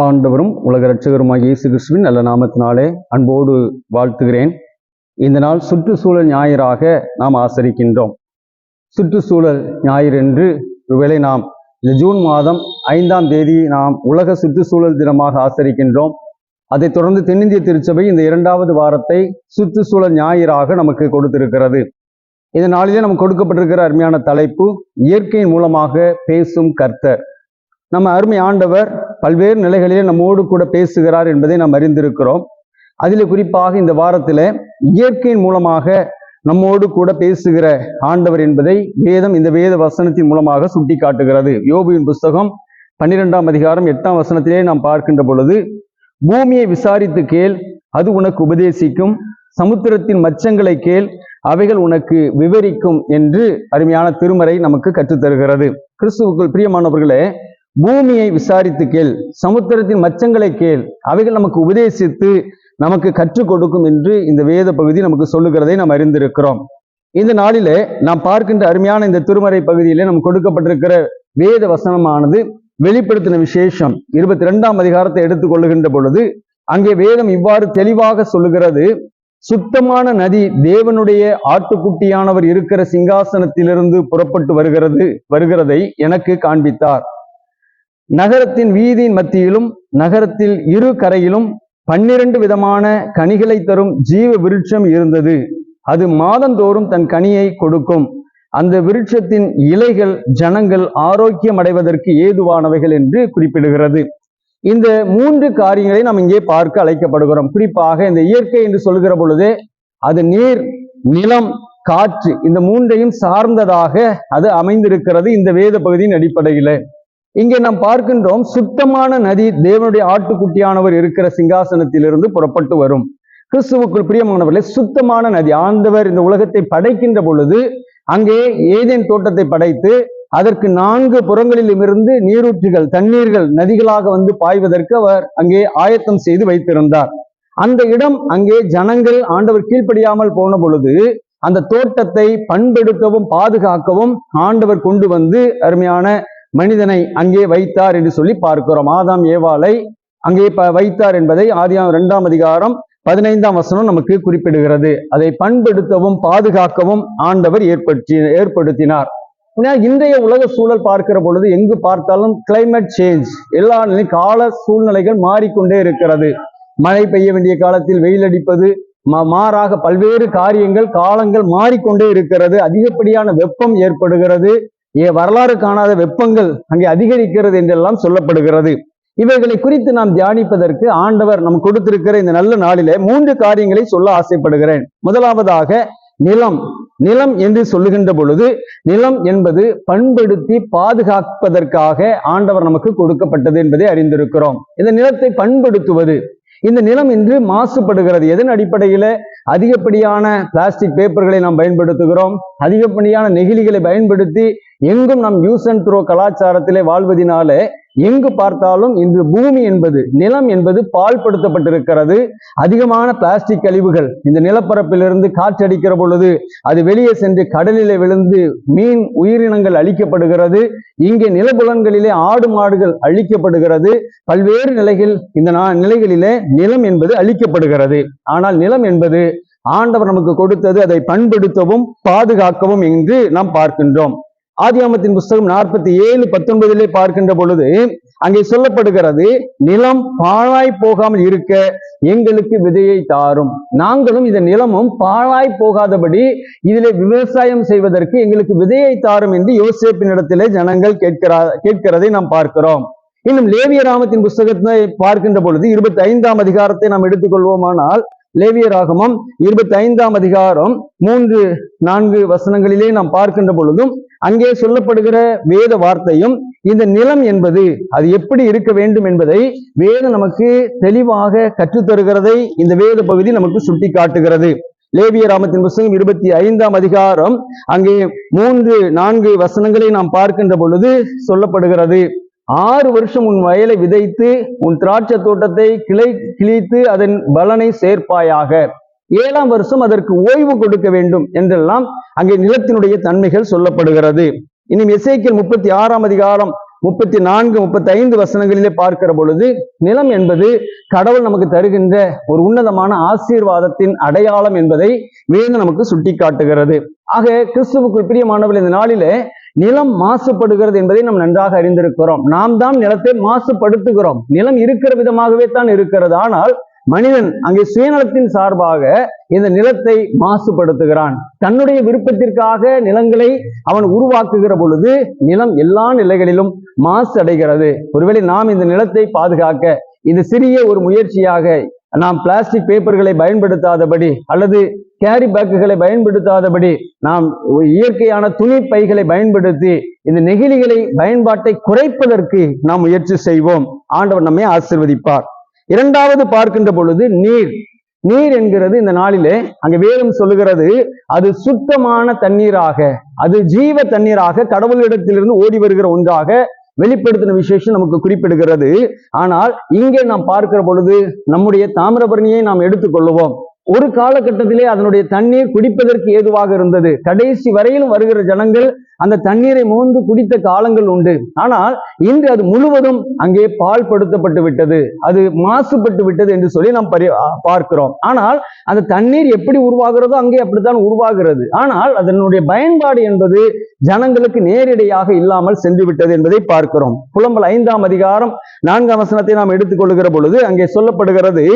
ஆண்டவரும் உலக இரட்சகருமாகிய இயேசு கிறிஸ்துவின் நல்ல நாமத்தினாலே அன்போடு வாழ்த்துகிறேன். இந்த நாள் சுற்றுச்சூழல் ஞாயிறாக நாம் ஆசரிக்கின்றோம். சுற்றுச்சூழல் ஞாயிறு என்று ஒருவேளை நாம் இந்த ஜூன் மாதம் 5ஆம் தேதி நாம் உலக சுற்றுச்சூழல் தினமாக ஆசரிக்கின்றோம். அதைத் தொடர்ந்து தென்னிந்திய திருச்சபை இந்த 2வது வாரத்தை சுற்றுச்சூழல் ஞாயிறாக நமக்கு கொடுத்திருக்கிறது. இந்த நாளிலே நமக்கு கொடுக்கப்பட்டிருக்கிற அருமையான தலைப்பு இயற்கையின் மூலமாக பேசும் கர்த்தர். நம்ம அருமை ஆண்டவர் பல்வேறு நிலைகளிலே நம்மோடு கூட பேசுகிறார் என்பதை நாம் அறிந்திருக்கிறோம். அதில் குறிப்பாக இந்த வாரத்தில் இயற்கையின் மூலமாக நம்மோடு கூட பேசுகிற ஆண்டவர் என்பதை வேதம் இந்த வேத வசனத்தின் மூலமாக சுட்டி காட்டுகிறது. யோபுவின் புஸ்தகம் 12ஆம் அதிகாரம் 8ஆம் வசனத்திலே நாம் பார்க்கின்ற பொழுது, பூமியை விசாரித்து கேள், அது உனக்கு உபதேசிக்கும், சமுத்திரத்தின் மச்சங்களை கேள், அவைகள் உனக்கு விவரிக்கும் என்று அருமையான திருமறை நமக்கு கற்றுத்தருகிறது. கிறிஸ்துவுக்குள் பிரியமானவர்களே, பூமியை விசாரித்து கேள், சமுத்திரத்தின் மச்சங்களை கேள், அவைகள் நமக்கு உபதேசித்து நமக்கு கற்றுக் கொடுக்கும் என்று இந்த வேத பகுதி நமக்கு சொல்லுகிறதை நாம் அறிந்திருக்கிறோம். இந்த நாளிலே நாம் பார்க்கின்ற அருமையான இந்த திருமறை பகுதியிலே நமக்கு கொடுக்கப்பட்டிருக்கிற வேத வசனமானது வெளிப்படுத்தின விசேஷம் 22ஆம் அதிகாரத்தை எடுத்துக்கொள்ளுகின்ற பொழுது அங்கே வேதம் இவ்வாறு தெளிவாக சொல்லுகிறது, சுத்தமான நதி தேவனுடைய ஆட்டுக்குட்டியானவர் இருக்கிற சிங்காசனத்திலிருந்து புறப்பட்டு வருகிறதை எனக்கு காண்பித்தார். நகரத்தின் வீதியின் மத்தியிலும் நகரத்தில் இரு கரையிலும் 12 விதமான கனிகளை தரும் ஜீவ விருட்சம் இருந்தது. அது மாதந்தோறும் தன் கனியை கொடுக்கும். அந்த விருட்சத்தின் இலைகள் ஜனங்கள் ஆரோக்கியம் அடைவதற்கு ஏதுவானவைகள் என்று குறிப்பிடுகிறது. இந்த 3 காரியங்களை நாம் இங்கே பார்க்க அழைக்கப்படுகிறோம். குறிப்பாக இந்த இயற்கை என்று சொல்கிற பொழுதே அது நீர், நிலம், காற்று, இந்த 3ஐயும் சார்ந்ததாக அது அமைந்திருக்கிறது இந்த வேத பகுதியின் அடிப்படையில. இங்கே நாம் பார்க்கின்றோம், சுத்தமான நதி தேவனுடைய ஆட்டுக்குட்டியானவர் இருக்கிற சிங்காசனத்திலிருந்து புறப்பட்டு வரும். கிறிஸ்துவுக்குள் பிரியமானவர்களே, சுத்தமான நதி. ஆண்டவர் இந்த உலகத்தை படைக்கின்ற பொழுது அங்கே ஏதேன் தோட்டத்தை படைத்து அதற்கு 4 புறங்களிலும் இருந்து நீரூற்றுகள், தண்ணீர்கள் நதிகளாக வந்து பாய்வதற்கு அவர் அங்கே ஆயத்தம் செய்து வைத்திருந்தார். அந்த இடம் அங்கே ஜனங்கள் ஆண்டவர் கீழ்ப்படியாமல் போன பொழுது அந்த தோட்டத்தை பண்பெடுக்கவும் பாதுகாக்கவும் ஆண்டவர் கொண்டு வந்து அருமையான மனிதனை அங்கே வைத்தார் என்று சொல்லி பார்க்கிறோம். ஆதாம் ஏவாளை அங்கே வைத்தார் என்பதை ஆதியாகமம் 2ஆம் அதிகாரம் 15ஆம் வசனம் நமக்கு குறிப்பிடுகிறது. அதை பண்படுத்தவும் பாதுகாக்கவும் ஆண்டவர் ஏற்படுத்தினார். இன்றைய உலக சூழல் பார்க்கிற பொழுது எங்கு பார்த்தாலும் கிளைமேட் சேஞ்ச், எல்லா கால சூழ்நிலைகள் மாறிக்கொண்டே இருக்கிறது. மழை பெய்ய வேண்டிய காலத்தில் வெயில் அடிப்பது, மாறாக பல்வேறு காரியங்கள், காலங்கள் மாறிக்கொண்டே இருக்கிறது. அதிகப்படியான வெப்பம் ஏற்படுகிறது. வரலாறு காணாத வெப்பங்கள் அங்கே அதிகரிக்கிறது என்றெல்லாம் சொல்லப்படுகிறது. இவைகளை குறித்து நாம் தியானிப்பதற்கு ஆண்டவர் நமக்கு கொடுத்திருக்கிற இந்த நல்ல நாளிலே 3 காரியங்களை சொல்ல ஆசைப்படுகிறேன். முதலாவதாக நிலம். நிலம் என்று சொல்லுகின்ற பொழுது நிலம் என்பது பண்படுத்தி பாதுகாப்பதற்காக ஆண்டவர் நமக்கு கொடுக்கப்பட்டது என்பதை அறிந்திருக்கிறோம். இந்த நிலத்தை பண்படுத்துவது, இந்த நிலம் இன்று மாசுபடுகிறது. எதன் அடிப்படையில? அதிகப்படியான பிளாஸ்டிக் பேப்பர்களை நாம் பயன்படுத்துகிறோம். அதிகப்படியான நெகிழிகளை பயன்படுத்தி எங்கும் நாம் யூஸ் அண்ட் த்ரோ கலாச்சாரத்திலே வாழ்வதனாலே எங்கு பார்த்தாலும் இன்று பூமி என்பது, நிலம் என்பது பாழ்படுத்தப்பட்டிருக்கிறது. அதிகமான பிளாஸ்டிக் கழிவுகள் இந்த நிலப்பரப்பிலிருந்து காற்றடிக்கிற பொழுது அது வெளியே சென்று கடலிலே விழுந்து மீன் உயிரினங்கள் அழிக்கப்படுகிறது. இங்கே நிலப்புலன்களிலே ஆடு மாடுகள் அழிக்கப்படுகிறது. பல்வேறு இந்த நிலைகளிலே நிலம் என்பது அழிக்கப்படுகிறது. ஆனால் நிலம் என்பது ஆண்டவர் நமக்கு கொடுத்தது, அதை பண்படுத்தவும் பாதுகாக்கவும் என்று நாம் பார்க்கின்றோம். ஆதியாகமத்தின் புஸ்தகம் 47:19 பார்க்கின்ற பொழுது அங்கே சொல்லப்படுகிறது, நிலம் பாழாய் போகாமல் இருக்க எங்களுக்கு விதையை தாரும். நாங்களும் இந்த நிலமும் பாழாய் போகாதபடி இதிலே விவசாயம் செய்வதற்கு எங்களுக்கு விதையை தாரும் என்று யோசேப்பினிடத்திலே ஜனங்கள் கேட்கிறதை நாம் பார்க்கிறோம். இன்னும் லேவியராகமத்தின் புஸ்தகத்தை பார்க்கின்ற பொழுது 25ஆம் அதிகாரத்தை நாம் எடுத்துக்கொள்வோமானால், லேவியராகமம் 25ஆம் அதிகாரம் 3-4 வசனங்களிலே நாம் பார்க்கின்ற பொழுதும் அங்கே சொல்லப்படுகிற வேத வார்த்தையும் இந்த நிலம் என்பது அது எப்படி இருக்க வேண்டும் என்பதை வேதம் நமக்கு தெளிவாக கற்றுத்தருகிறதை இந்த வேத பகுதி நமக்கு சுட்டி காட்டுகிறது. லேவியராகமத்தின் புஸ்தகம் 25ஆம் அதிகாரம் அங்கே 3-4 வசனங்களை நாம் பார்க்கின்ற பொழுது சொல்லப்படுகிறது, 6 வருஷம் உன் வயலை விதைத்து உன் திராட்சை தோட்டத்தை கிழித்து அதன் பலனை சேர்ப்பாயாக, 7ஆம் வருஷம் அதற்கு ஓய்வு கொடுக்க வேண்டும் என்றெல்லாம் அங்கே நிலத்தினுடைய தன்மைகள் சொல்லப்படுகிறது. இன்னும் எசேக்கியேல் 36ஆம் அதிகாரம் 34, 35 வசனங்களிலே பார்க்கிற பொழுது நிலம் என்பது கடவுள் நமக்கு தருகின்ற ஒரு உன்னதமான ஆசீர்வாதத்தின் அடையாளம் என்பதை வேதம் நமக்கு சுட்டி காட்டுகிறது. ஆக கிறிஸ்துவுக்குள் பிரியமானவர்கள், இந்த நாளிலே நிலம் மாசுபடுகிறது என்பதை நாம் நன்றாக அறிந்திருக்கிறோம். நாம் தான் நிலத்தை மாசுபடுத்துகிறோம். நிலம் இருக்கிற விதமாகவே தான் இருக்கிறது. ஆனால் மனிதன் அங்கே சுயநலத்தின் சார்பாக இந்த நிலத்தை மாசுபடுத்துகிறான். தன்னுடைய விருப்பத்திற்காக நிலங்களை அவன் உருவாக்குகிற பொழுது நிலம் எல்லா நிலைகளிலும் மாசு அடைகிறது. ஒருவேளை நாம் இந்த நிலத்தை பாதுகாக்க இந்த சிறிய ஒரு முயற்சியாக நாம் பிளாஸ்டிக் பேப்பர்களை பயன்படுத்தாதபடி அல்லது கேரி பேக்குகளை பயன்படுத்தாதபடி நாம் இயற்கையான துணி பைகளை பயன்படுத்தி இந்த நெகிழிகளை பயன்பாட்டை குறைப்பதற்கு நாம் முயற்சி செய்வோம். ஆண்டவர் நம்மை ஆசீர்வதிப்பார். இரண்டாவது பார்க்கின்ற பொழுது நீர் என்கிறது இந்த நாளிலே அங்கே வேதம் சொல்லுகிறது, அது சுத்தமான தண்ணீராக, அது ஜீவ தண்ணீராக கடவுளிடத்திலிருந்து ஓடி வருகிற ஒன்றாக வெளிப்படுத்தின விசேஷம் நமக்கு குறிப்பிடுகிறது. ஆனால் இங்கே நாம் பார்க்கிற பொழுது நம்முடைய தாமிரபரணியை நாம் எடுத்துக்கொள்ளுவோம். ஒரு காலகட்டத்திலே அதனுடைய தண்ணீர் குடிப்பதற்கு ஏதுவாக இருந்தது. கடைசி வரையிலும் வருகிற ஜனங்கள் அந்த தண்ணீரை மோந்து குடித்த காலங்கள் உண்டு. ஆனால் இன்று அது முழுவதும் அங்கே பால் படுத்தப்பட்டு விட்டது, அது மாசுபட்டு விட்டது என்று சொல்லி நாம் பார்க்கிறோம். ஆனால் அந்த தண்ணீர் எப்படி உருவாகிறதோ அங்கே அப்படித்தான் உருவாகிறது. ஆனால் அதனுடைய பயன்பாடு என்பது ஜனங்களுக்கு நேரடியாக இல்லாமல் சென்று விட்டது என்பதை பார்க்கிறோம். புலம்பல் 5ஆம் அதிகாரம் 4ஆம் வசனத்தை நாம் எடுத்துக்கொள்கிற பொழுது அங்கே சொல்லப்படுகிறது,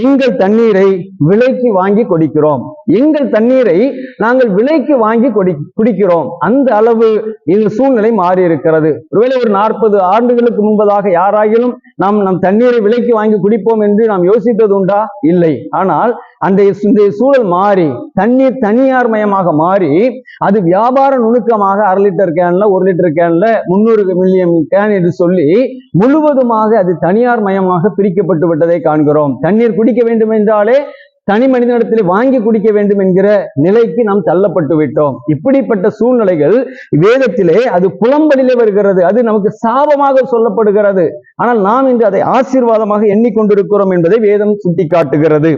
எங்கள் தண்ணீரை விலைக்கு வாங்கி குடிக்கிறோம். எங்கள் தண்ணீரை நாங்கள் விலைக்கு வாங்கி குடிக்கிறோம். அந்த அளவு இந்த சூழ்நிலை மாறி இருக்கிறது. ஒருவேளை ஒரு 40 ஆண்டுகளுக்கு முன்பதாக யாராகிலும் நம் தண்ணீரை விலைக்கு வாங்கி குடிப்போம் என்று நாம் யோசித்தது உண்டா? இல்லை. ஆனால் அந்த சூழல் மாறி தண்ணீர் தனியார் மயமாக மாறி அது வியாபார நுணுக்கமாக 1/2 லிட்டர் கேன்ல 1 லிட்டர் கேன்ல 300 மில்லியன் கேன் என்று சொல்லி முழுவதுமாக அது தனியார் மயமாக பிரிக்கப்பட்டு விட்டதை காண்கிறோம். தண்ணீர் குடிக்க வேண்டும் என்றாலே தனி மனிதனிடத்திலே வாங்கி குடிக்க வேண்டும் என்கிற நிலைக்கு நாம் தள்ளப்பட்டு விட்டோம். இப்படிப்பட்ட சூழ்நிலைகள் வேதத்திலே அது புலம்பலிலே வருகிறது. அது நமக்கு சாபமாக சொல்லப்படுகிறது. ஆனால் நாம் இன்று அதை ஆசீர்வாதமாக எண்ணிக்கொண்டிருக்கிறோம் என்பதை வேதம் சுட்டி காட்டுகிறது.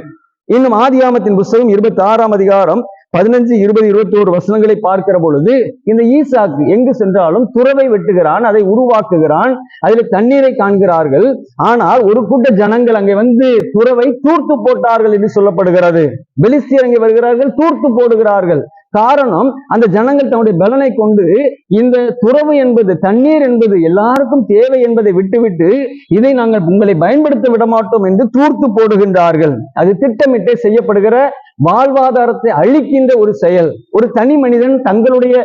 இன்னும் ஆதியாகமத்தின் புத்தகம் 26ஆம் அதிகாரம் 15, 20, 21 வசனங்களை பார்க்கிற பொழுது இந்த ஈசாக்கு எங்கு சென்றாலும் துறவை வெட்டுகிறான், அதை உருவாக்குகிறான், அதில் தண்ணீரை காண்கிறார்கள். ஆனால் ஒரு கூட்ட ஜனங்கள் அங்கே வந்து துறவை தூர்த்து போட்டார்கள் என்று சொல்லப்படுகிறது. பெலிஸ்தியர் அங்கே வருகிறார்கள், தூர்த்து போடுகிறார்கள். காரணம், அந்த ஜனங்கள் தன்னுடைய பலனை கொண்டு இந்த துறவு என்பது தண்ணீர் என்பது எல்லாருக்கும் தேவை என்பதை விட்டுவிட்டு இதை நாங்கள் உங்களை பயன்படுத்த விடமாட்டோம் என்று தூர்த்து போடுகின்றார்கள். அது திட்டமிட்டே செய்யப்படுகிற வாழ்வாதாரத்தை அழிக்கின்ற ஒரு செயல். ஒரு தனி மனிதன் தங்களுடைய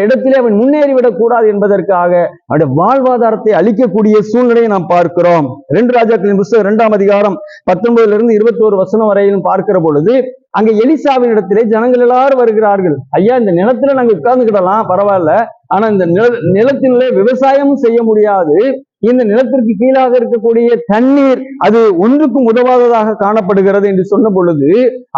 இடத்திலே அவன் முன்னேறிவிடக் கூடாது என்பதற்காக அவருடைய வாழ்வாதாரத்தை அழிக்கக்கூடிய சூழ்நிலையை நாம் பார்க்கிறோம். 2 ராஜாக்களின் புத்தகம் 2ஆம் அதிகாரம் 19 - 21 வசனம் வரையிலும் பார்க்கிற பொழுது அங்கே எலிசாவின் இடத்திலே ஜனங்கள் எல்லாரும் வருகிறார்கள். ஐயா, இந்த நிலத்துல நாங்க உட்கார்ந்துக்கிடலாம், பரவாயில்ல, ஆனா இந்த நிலத்திலே விவசாயமும் செய்ய முடியாது. இந்த நிலத்திற்கு கீழாக இருக்கக்கூடிய தண்ணீர் அது ஒன்றுக்கும் உதவாததாக காணப்படுகிறது என்று சொன்ன பொழுது,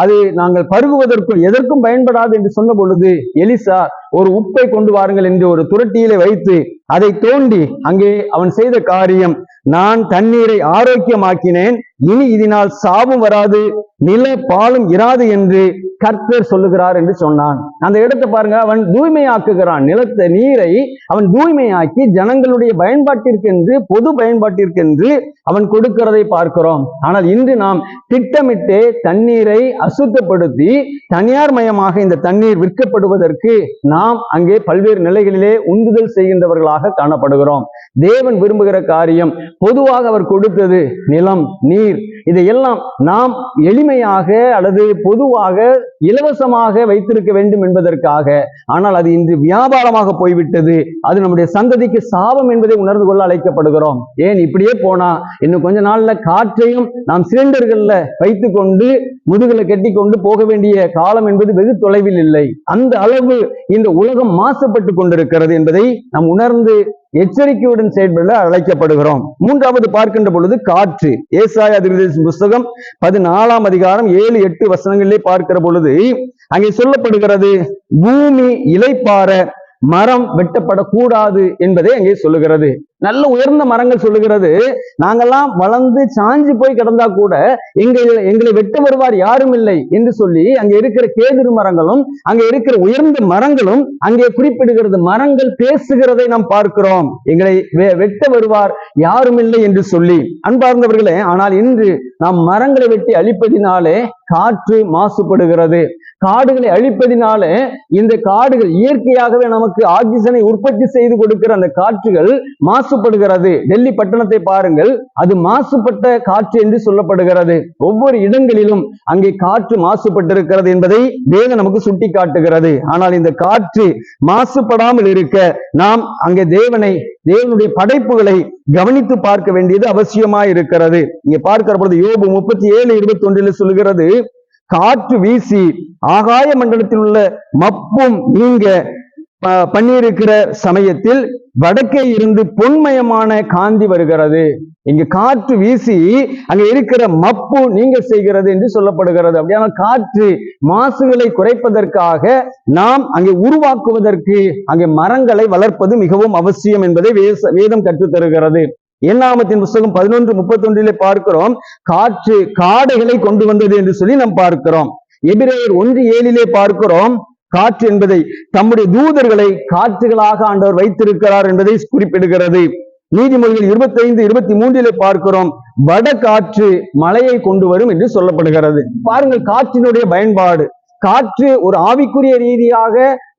அது நாங்கள் பருகுவதற்கும் எதற்கும் பயன்படாது என்று சொன்ன பொழுது எலிசா ஒரு உப்பை கொண்டு வாருங்கள் என்று ஒரு துரட்டியிலே வைத்து அதை தோண்டி அங்கே அவன் செய்த காரியம், நான் தண்ணீரை ஆரோக்கியமாக்கினேன், இனி இதனால் சாபம் வராது, நில பாலும் இராது என்று கர்த்தர் சொல்லுகிறார் என்று சொன்னான். அந்த இடத்தை பாருங்க, அவன் தூய்மையாக்குகிறான். நிலத்தை நீரை அவன் தூய்மையாக்கி ஜனங்களுடைய பயன்பாட்டிற்கென்று பொது பயன்பாட்டிற்கென்று அவன் கொடுக்கிறதை பார்க்கிறோம். ஆனால் இன்று நாம் திட்டமிட்டே தண்ணீரை அசுத்தப்படுத்தி தனியார் மயமாக இந்த தண்ணீர் விற்கப்படுவதற்கு நாம் அங்கே பல்வேறு நிலைகளிலே உந்துதல் செய்கின்றவர்களாக காணப்படுகிறோம். தேவன் விரும்புகிற காரியம், பொதுவாக அவர் கொடுத்தது நிலம், நீர், இதையெல்லாம் நாம் எளிமையாக அல்லது பொதுவாக இலவசமாக வைத்திருக்க வேண்டும் என்பதற்காக. ஆனால் அது இன்று வியாபாரமாக போய்விட்டது. அது நம்முடைய சந்ததிக்கு சாபம் என்பதை உணர்ந்து கொள்ள அழைக்கப்படுகிறோம். ஏன் இப்படியே போனா இன்னும் கொஞ்ச நாள்ல காற்றையும் நாம் சிலிண்டர்கள்ல வைத்துக் கொண்டு முதுகுல கட்டி கொண்டு போக வேண்டிய காலம் என்பது வெகு தொலைவில் இல்லை. அந்த அளவு இந்த உலகம் மாசுபட்டு கொண்டிருக்கிறது என்பதை நாம் உணர்ந்து எச்சரிக்கையுடன் செயல்பட அழைக்கப்படுகிறோம். 3வது பார்க்கின்ற பொழுது காற்று. ஏசாயா தீர்க்கதரிசி புத்தகம் 14ஆம் அதிகாரம் 7, 8 வசனங்களிலே பார்க்கிற பொழுது அங்கே சொல்லப்படுகிறது, பூமி இளைப்பாற மரம் வெட்டப்படக்கூடாது என்பதை அங்கே சொல்லுகிறது. நல்ல உயர்ந்த மரங்கள் சொல்லுகிறது, நாங்கெல்லாம் வளர்ந்து சாஞ்சு போய் கிடந்தா கூட எங்களை வெட்ட வருவார் யாரும் இல்லை என்று சொல்லி அங்கே இருக்கிற கேதுரு மரங்களும் அங்கே இருக்கிற உயர்ந்த மரங்களும் அங்கே குறிப்பிடுகிறது. மரங்கள் பேசுகிறதை நாம் பார்க்கிறோம், எங்களை வெட்ட வருவார் யாரும் இல்லை என்று சொல்லி. அன்பார்ந்தவர்களே, ஆனால் இன்று நாம் மரங்களை வெட்டி அழிப்பதினாலே காற்று மாசுபடுகிறது. காடுகளை அழிப்பதினாலே இந்த காடுகள் இயற்கையாகவே நமக்கு ஆக்சிஜனை உற்பத்தி செய்து கொடுக்கிற அந்த காற்றுகள் மாசுபடுகிறது. டெல்லி பட்டணத்தை பாருங்கள், அது மாசுபட்ட காற்று என்று சொல்லப்படுகிறது. ஒவ்வொரு இடங்களிலும் அங்கே காற்று மாசுபட்டிருக்கிறது என்பதை வேதம் நமக்கு சுட்டி காட்டுகிறது. ஆனால் இந்த காற்று மாசுபடாமல் இருக்க நாம் அங்கே தேவனுடைய படைப்புகளை கவனித்து பார்க்க வேண்டியது அவசியமாய் இருக்கிறது. இங்க பார்க்கிற பொழுது யோபு 37:21 சொல்லுகிறது, காற்று வீசி ஆகாய மண்டலத்தில் உள்ள மப்பும் நீங்க பண்ணியிருக்கிற சமயத்தில் வடக்கே இருந்து பொன்மயமான காந்தி வருகிறது. இங்கு காற்று வீசி அங்க இருக்கிற மப்பு நீங்க செய்கிறது என்று சொல்லப்படுகிறது. அப்படியான காற்று மாசுகளை குறைப்பதற்காக நாம் அங்கே உருவாக்குவதற்கு அங்கே மரங்களை வளர்ப்பது மிகவும் அவசியம் என்பதை வேதம் கற்றுத்தருகிறது. என்னாகமத்தின் புத்தகம் 11:31 பார்க்கிறோம், காற்று காடைகளை கொண்டு வந்தது என்று சொல்லி நாம் பார்க்கிறோம். எபிரேயர் 1:7 பார்க்கிறோம், காற்று என்பதை தம்முடைய தூதர்களை காற்றுகளாக ஆண்டவர் வைத்திருக்கிறார் என்பதை குறிப்பிடுகிறது. நீதிமொழிகள் 25:23 பார்க்கிறோம், வட காற்று மழையை கொண்டு வரும் என்று சொல்லப்படுகிறது. பாருங்கள் காற்றினுடைய பயன்பாடு. காற்று ஒரு ஆவிக்குரிய ரீதியாக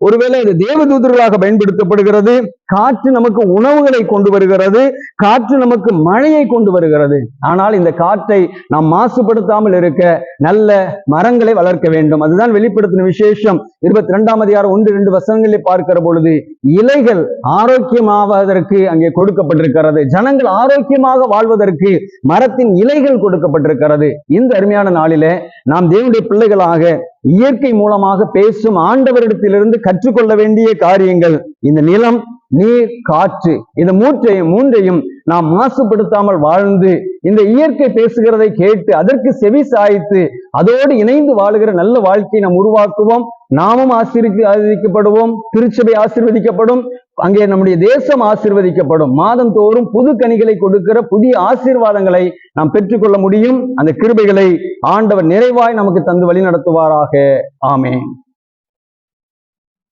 ஒருவேளை அது தேவதூதர்களாக பயன்படுத்தப்படுகிறது. காற்று நமக்கு உணவுகளை கொண்டு வருகிறது, காற்று நமக்கு மழையை கொண்டு வருகிறது. ஆனால் இந்த காற்றை நாம் மாசுபடுத்தாமல் இருக்க நல்ல மரங்களை வளர்க்க வேண்டும். அதுதான் வெளிப்படுத்தின விசேஷம் 22:1-2 பார்க்கிற பொழுது இலைகள் ஆரோக்கியமாவதற்கு அங்கே கொடுக்கப்பட்டிருக்கிறது. ஜனங்கள் ஆரோக்கியமாக வாழ்வதற்கு மரத்தின் இலைகள் கொடுக்கப்பட்டிருக்கிறது. இந்த அருமையான நாளிலே நாம் தேவனுடைய பிள்ளைகளாக இயற்கை மூலமாக பேசும் ஆண்டவரிடத்திலிருந்து கற்றுக்கொள்ள வேண்டிய காரியங்கள் இந்த நிலம், நீர், காற்று, இந்த மூன்றையும் நாம் மாசுபடுத்தாமல் வாழ்ந்து இந்த இயற்கை பேசுகிறதை கேட்டு அதற்கு செவி சாய்த்து அதோடு இணைந்து வாழுகிற நல்ல வாழ்க்கையை நாம் உருவாக்குவோம். நாமும் ஆசீர்வதிக்கப்படுவோம், திருச்சபை ஆசீர்வதிக்கப்படும், அங்கே நம்முடைய தேசம் ஆசீர்வதிக்கப்படும். மாதம் தோறும் புது கனிகளை கொடுக்கிற புதிய ஆசீர்வாதங்களை நாம் பெற்றுக்கொள்ள முடியும். அந்த கிருபைகளை ஆண்டவர் நிறைவாய் நமக்கு தந்து வழி நடத்துவாராக. ஆமென்.